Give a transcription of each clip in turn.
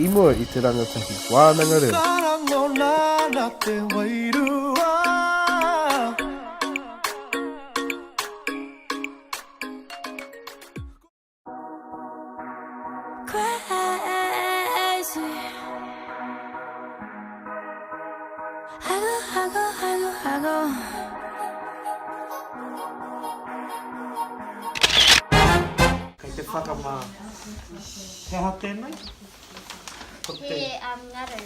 I mua I te rangatahi wānanga reo. Kei te whakamā. He ha tēnei? He ngaru.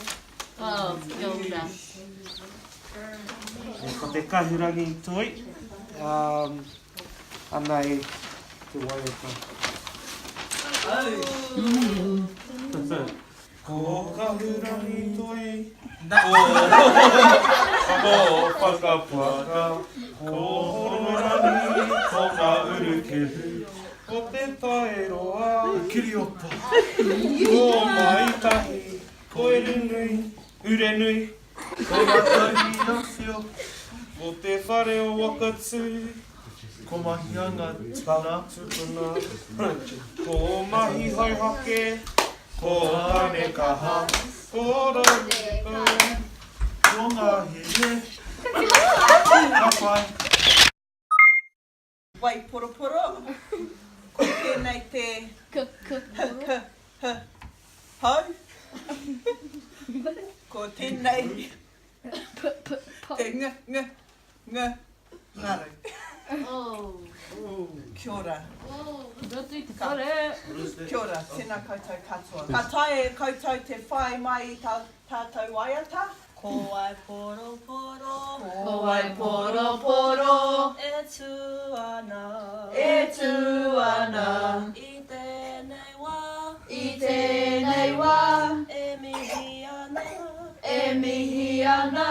Oh, yoga. Ko te kahurangi toi. Ana e te waiata. Ko kahurangi toi. Ko whakapaka. Ko hororangi. Ko ka urukehu. Ko te taeroa. Kiri opa. Ko maitahi. Ko ere nui. Ure nui. Ko matahi nasio. Ko te whare o wakatsu. Ko mahianga tana tupuna. Ko mahi hauhake. Ko hane kaha. Ko rau. Ko ngahi e. Hawhai. Wai poroporo. Ko tēnei te hau. Ko tēnei te ngaru. Oh. Kia ora. Rotu I te kore. Kia ora, tēnā koutou katoa. Ka tae koutou te whai mai I tātou waiata. Ko wai poroporo. Ko wai poroporo. E tū ana. E tū ana. I tēnei wā. I tēnei wā. E mihi ana. E mihi ana.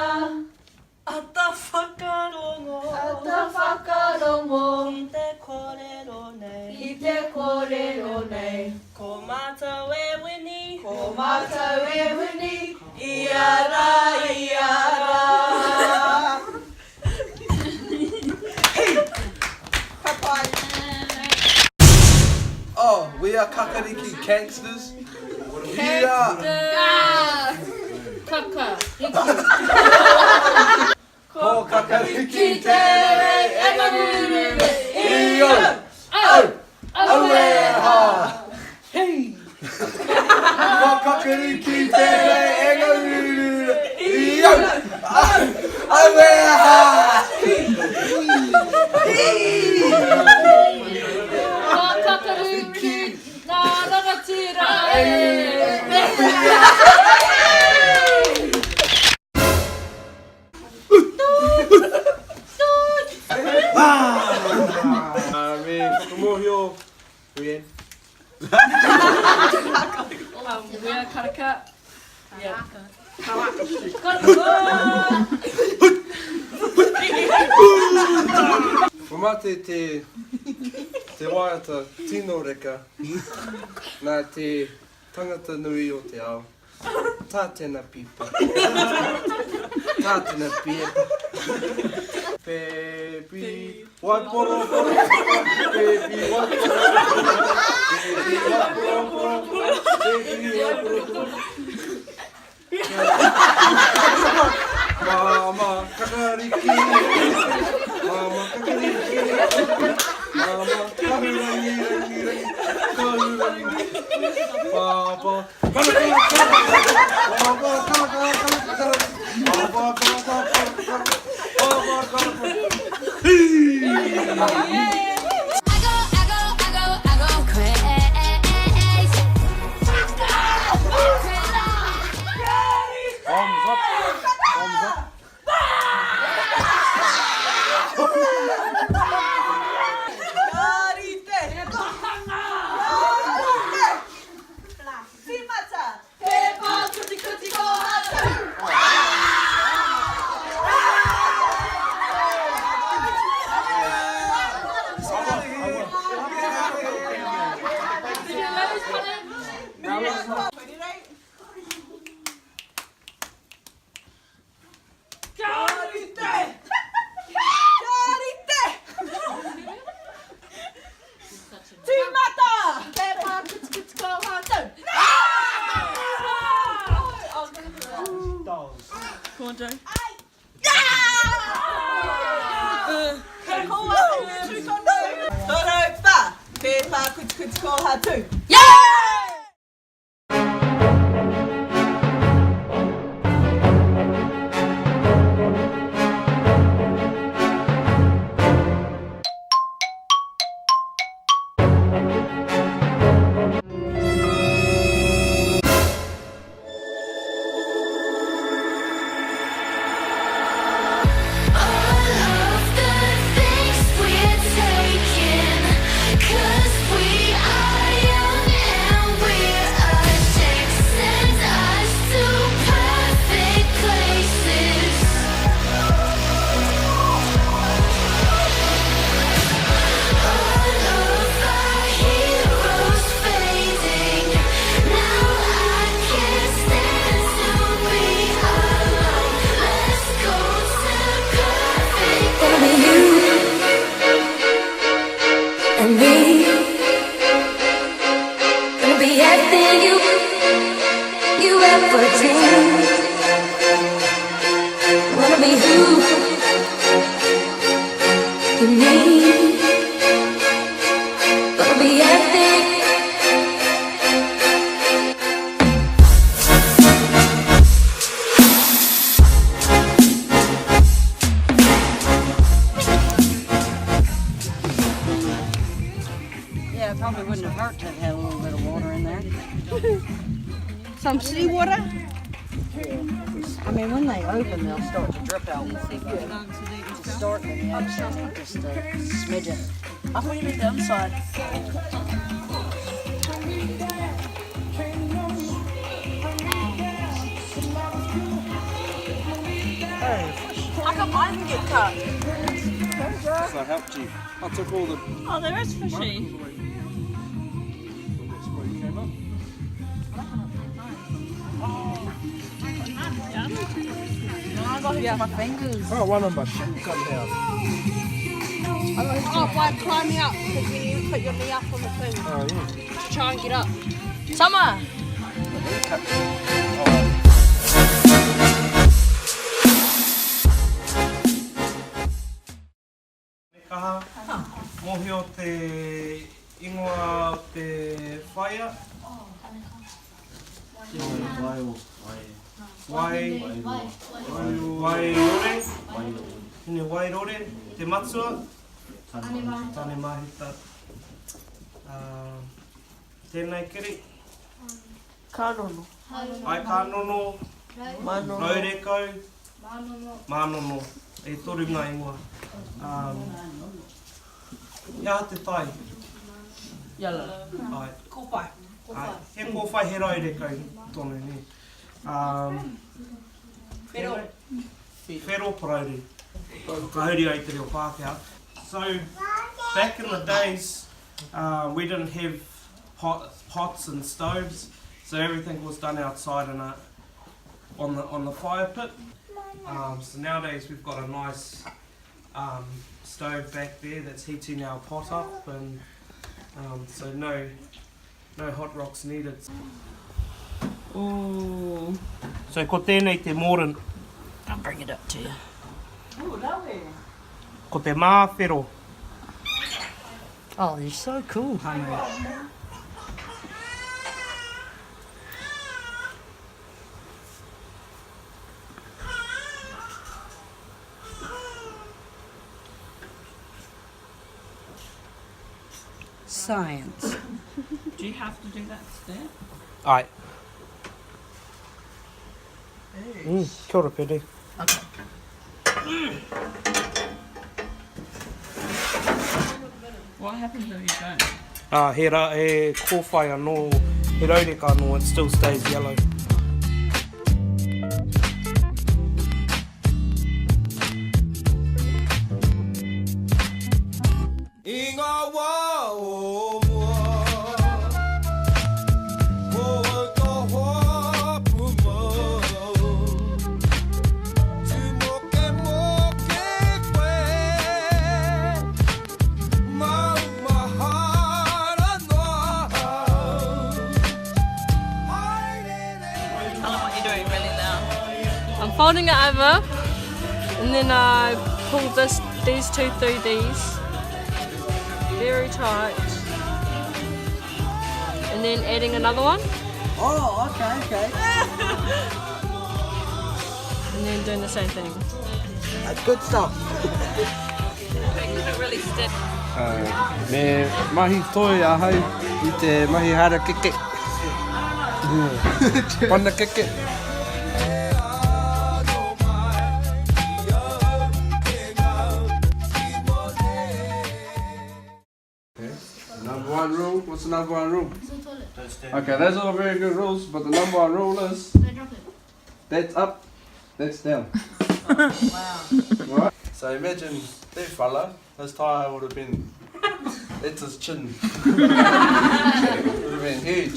Ata whakarongo. Ata whakarongo. I te kōrero nei. I te kōrero nei. Ko mātou e wini. Ko mātou e wini. Iara, iara. Kapai. Oh, we are Kakariki Gangsters. Yeah. Kaka. Ko Kakariki Ki te engarurure. Iyo. Au. Aweha. Hey. Ko Kakariki te engarurure. Iyo. Au. Aweha. Ka kakaruri. Nā rangatira e. Kumohio. Rien. Wea karaka. Yeah. Wamate te waiata tino reka. Nā te tangata nui o te ao. Tā tēnā pipa. Tā tēnā pia. Baby, wai poro poro. Baby, wai poro poro. Baby, wai poro poro. Baby, wai poro poro. Mama kakariki. Mama kakariki. Mama kahurangi, rangi, rangi. Kahurangi. Papa. I go crazy. Arms up. Arms up. on, Joe. Toropa, pepa kutsko hatu. Yeah, it probably wouldn't have hurt to have had a little bit of water in there. Some seawater. I mean, when they open, they'll start to drip out. To start, then you have just a smidgen. I thought you meant the other side. How come mine didn't get cut? So I helped you. I took all the. Oh, there is fishy. Yeah, my fingers. Oh, one of us should come down. Oh, by climbing up, because when you put your knee up on the thing, Oh, yeah. to try and get up. Summer! Kaha, mohi o te ingoa o te whaia. Wai rore. Hine wai rore, te matua. Tane mahita. Tēnei kiri. Kānono. Ai kānono. Raurekau. Mānono. E toru ngā ingoa. Ia te tai. Yellow. Ai. Kōwhai. Ai. He kōwhai he raurekau tonu ni. Whero parauri. Kauri ai te reo Pākehā. So, back in the days, we didn't have pots and stoves, so everything was done outside in on the fire pit. So nowadays we've got a nice stove back there that's heating our pot up, and so no hot rocks needed. Ooh. So ko tēnei te mōren, I'll bring it up to you. Ooh, lovely. ko te māwhero. Oh, you're so cool, Henry. Science. Do you have to do that step? Ai. Kia ora, Pere. What happens if you don't? He kōwhai anō, he raureka anō, it still stays yellow. I'm folding it over, and then I pull these two through these, very tight, and then adding another one, Oh, okay. and then doing the same thing. That's good stuff. Really stiff. Me mahi toi ahau I te mahi hara keke. Pana keke. Number one rule. What's the number one rule? Okay, those are all very good rules, but the number one rule is that's up, that's down. Right? So imagine that fella, his tyre would have been, that's his chin. Would have been huge.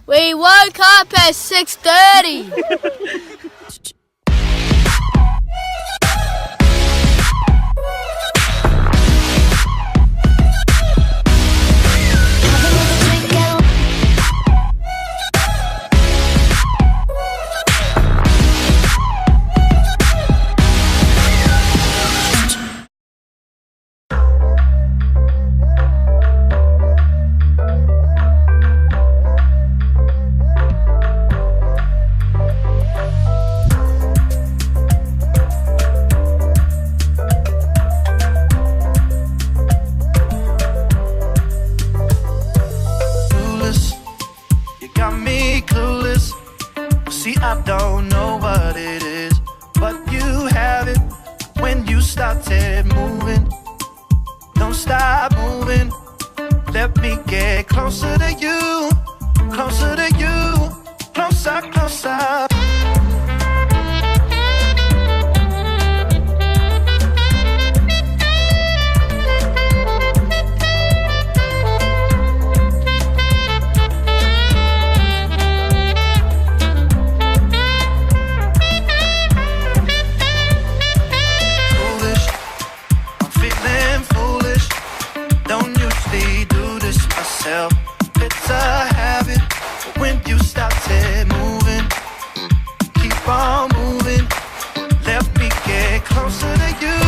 We woke up at 6:30. See, I don't know what it is, but you have it when you started moving. Don't stop moving. Let me get closer to you, closer to you, closer, closer. It's a habit, but when you started moving, keep on moving. Let me get closer to you.